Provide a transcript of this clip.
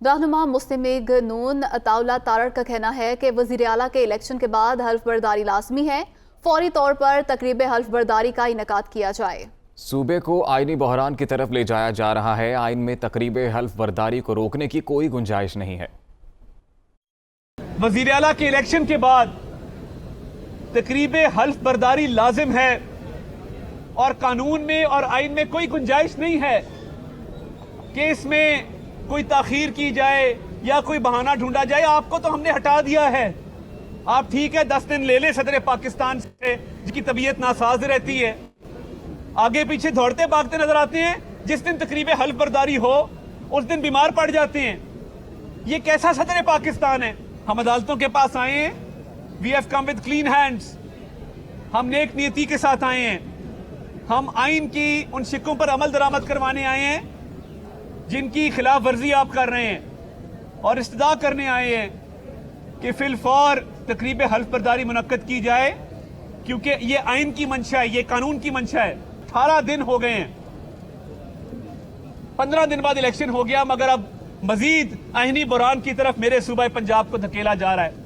رہنما مسلم لیگ نون عطاءاللہ تارڑ کا کہنا ہے کہ وزیر اعلیٰ کے الیکشن کے بعد حلف برداری لازمی ہے، فوری طور پر تقریب حلف برداری کا انعقاد کیا جائے۔ صوبے کو آئینی بحران کی طرف لے جایا جا رہا ہے، آئین میں تقریب حلف برداری کو روکنے کی کوئی گنجائش نہیں ہے۔ وزیر اعلیٰ کے الیکشن کے بعد تقریب حلف برداری لازم ہے اور قانون میں اور آئین میں کوئی گنجائش نہیں ہے کہ اس میں کوئی تاخیر کی جائے یا کوئی بہانہ ڈھونڈا جائے۔ آپ کو تو ہم نے ہٹا دیا ہے۔ آپ ٹھیک ہے 10 دن لے لیں صدر پاکستان سے، جس کی طبیعت ناساز رہتی ہے، آگے پیچھے دوڑتے بھاگتے نظر آتے ہیں، جس دن تقریب حلف برداری ہو اس دن بیمار پڑ جاتے ہیں۔ یہ کیسا صدر پاکستان ہے؟ ہم عدالتوں کے پاس آئے ہیں، we have come with clean hands, ہم نیک نیتی کے ساتھ آئے ہیں، ہم آئین کی ان شکوں پر عمل درآمد کروانے آئے ہیں جن کی خلاف ورزی آپ کر رہے ہیں، اور استدعا کرنے آئے ہیں کہ فی الفور تقریب حلف برداری منعقد کی جائے، کیونکہ یہ آئین کی منشا ہے، یہ قانون کی منشا ہے۔ 18 دن ہو گئے ہیں، 15 دن بعد الیکشن ہو گیا، مگر اب مزید آئینی بحران کی طرف میرے صوبہ پنجاب کو دھکیلا جا رہا ہے۔